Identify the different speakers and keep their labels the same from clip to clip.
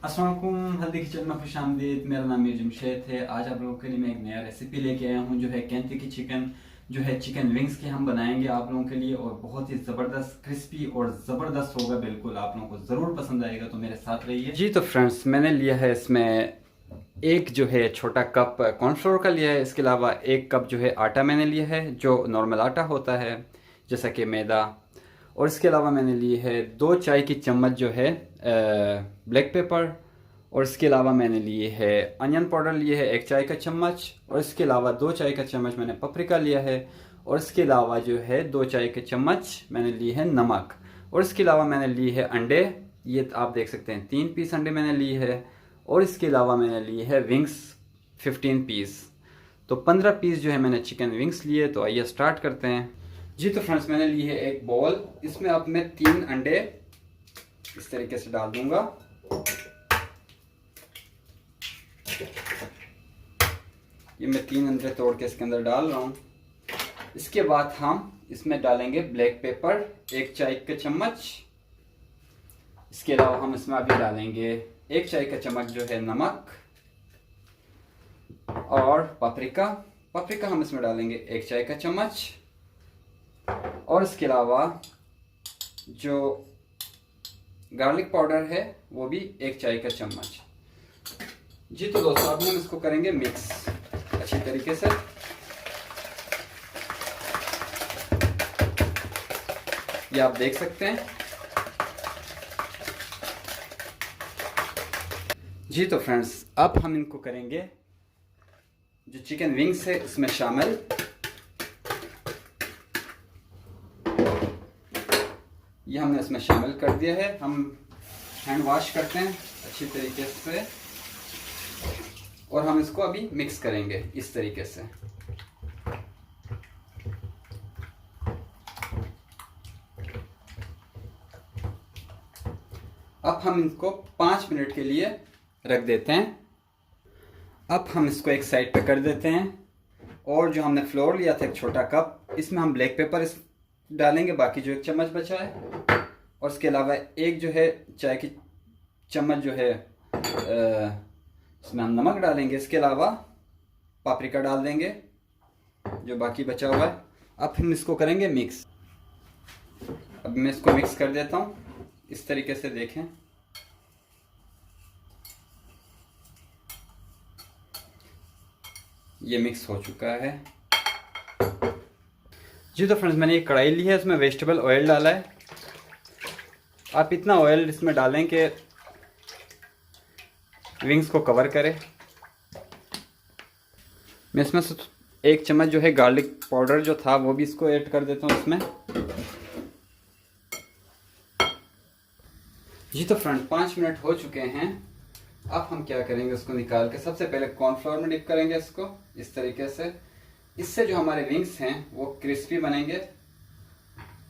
Speaker 1: अस्सलाम वालेकुम, हल्दी किचन में खुशामदीद। मेरा नाम मीर जमशेद है। आज आप लोगों के लिए मैं एक नया रेसिपी लेके आया हूँ जो है केंटकी चिकन, जो है चिकन विंग्स के हम बनाएंगे आप लोगों के लिए, और बहुत ही ज़बरदस्त क्रिस्पी और ज़बरदस्त होगा। बिल्कुल आप लोगों को ज़रूर पसंद आएगा, तो मेरे साथ रहिए। जी तो फ्रेंड्स, मैंने लिया है इसमें एक जो है छोटा कप कॉर्नफ्लोर का लिया है। इसके अलावा एक कप जो है आटा मैंने लिया है, जो नॉर्मल आटा होता है जैसा कि मैदा। और इसके अलावा मैंने ली है 2 चाय की चम्मच जो है ब्लैक पेपर। और इसके अलावा मैंने लिए है अनियन पाउडर लिए है 1 चाय का चम्मच। और इसके अलावा 2 चाय का चम्मच मैंने पपरिका लिया है। और इसके अलावा जो है 2 चाय के चम्मच मैंने लिए है नमक। और इसके अलावा मैंने लिए है अंडे, ये आप देख सकते हैं 3 पीस अंडे मैंने लिए है। और इसके अलावा मैंने लिए है विंग्स 15 पीस। तो 15 पीस जो है मैंने चिकन विंग्स लिए। तो आइए स्टार्ट करते हैं। जी तो फ्रेंड्स, मैंने ली है एक बॉल। इसमें अब मैं 3 अंडे इस तरीके से डाल दूंगा। ये मैं 3 अंडे तोड़ के इसके अंदर डाल रहा हूँ। इसके बाद हम इसमें डालेंगे ब्लैक पेपर 1 चाय का चम्मच। इसके अलावा हम इसमें अभी डालेंगे 1 चाय का चम्मच जो है नमक। और पपरिका हम इसमें डालेंगे 1 चाय का चम्मच। और इसके अलावा जो गार्लिक पाउडर है वो भी 1 चाय का चम्मच। जी तो दोस्तों, अब हम इसको करेंगे मिक्स अच्छी तरीके से। ये आप देख सकते हैं। जी तो फ्रेंड्स, अब हम इनको करेंगे जो चिकन विंग्स है इसमें शामिल। ये हमने इसमें शामिल कर दिया है। हम हैंड वॉश करते हैं अच्छी तरीके से, और हम इसको अभी मिक्स करेंगे इस तरीके से। अब हम इसको 5 मिनट के लिए रख देते हैं। अब हम इसको एक साइड पे कर देते हैं। और जो हमने फ्लोर लिया था एक छोटा कप, इसमें हम ब्लैक पेपर डालेंगे, बाकी जो 1 चम्मच बचा है। और इसके अलावा एक जो है चाय की चम्मच जो है इसमें हम नमक डालेंगे। इसके अलावा पापरिका डाल देंगे जो बाकी बचा हुआ है। अब हम इसको करेंगे मिक्स। अब मैं इसको मिक्स कर देता हूँ इस तरीके से, देखें। ये मिक्स हो चुका है। जी तो फ्रेंड्स, मैंने एक कढ़ाई ली है, इसमें वेजिटेबल ऑयल डाला है। आप इतना ऑयल इसमें डालें कि विंग्स को कवर करे। मैं इसमें से 1 चम्मच जो है गार्लिक पाउडर जो था वो भी इसको ऐड कर देता हूँ इसमें। जी तो फ्रेंड, 5 मिनट हो चुके हैं। अब हम क्या करेंगे, उसको निकाल के सबसे पहले कॉर्नफ्लोर में डिप करेंगे इसको इस तरीके से। इससे जो हमारे विंग्स हैं वो क्रिस्पी बनेंगे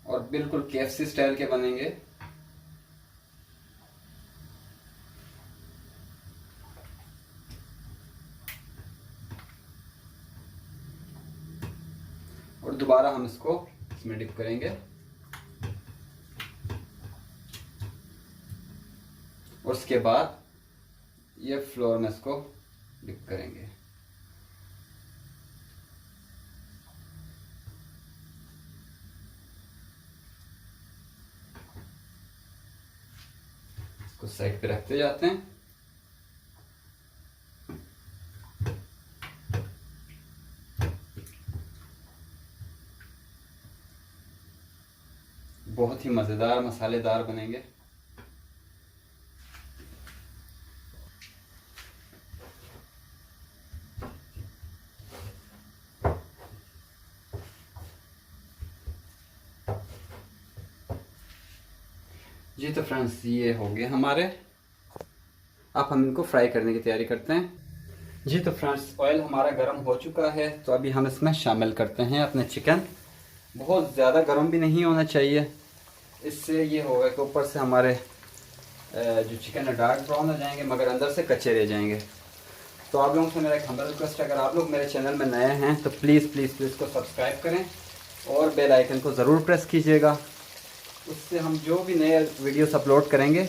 Speaker 1: और बिल्कुल KFC स्टाइल के बनेंगे। और दोबारा हम इसको इसमें डिप करेंगे। और उसके बाद ये फ्लोर में इसको डिप करेंगे। इसको साइड पे रखते जाते हैं। बहुत ही मज़ेदार मसालेदार बनेंगे। जी तो फ्रेंड्स, ये हो गए हमारे। अब हम इनको फ्राई करने की तैयारी करते हैं। जी तो फ्रेंड्स, ऑयल हमारा गर्म हो चुका है। तो अभी हम इसमें शामिल करते हैं अपने चिकन। बहुत ज़्यादा गर्म भी नहीं होना चाहिए, इससे ये होगा कि ऊपर से हमारे जो चिकन है डार्क ब्राउन हो जाएंगे मगर अंदर से कच्चे रह जाएंगे। तो आप लोगों से मेरा एक हम्बल रिक्वेस्ट है, अगर आप लोग मेरे चैनल में नए हैं तो प्लीज़ प्लीज़ प्लीज़ को सब्सक्राइब करें और बेल आइकन को ज़रूर प्रेस कीजिएगा। उससे हम जो भी नए वीडियोस अपलोड करेंगे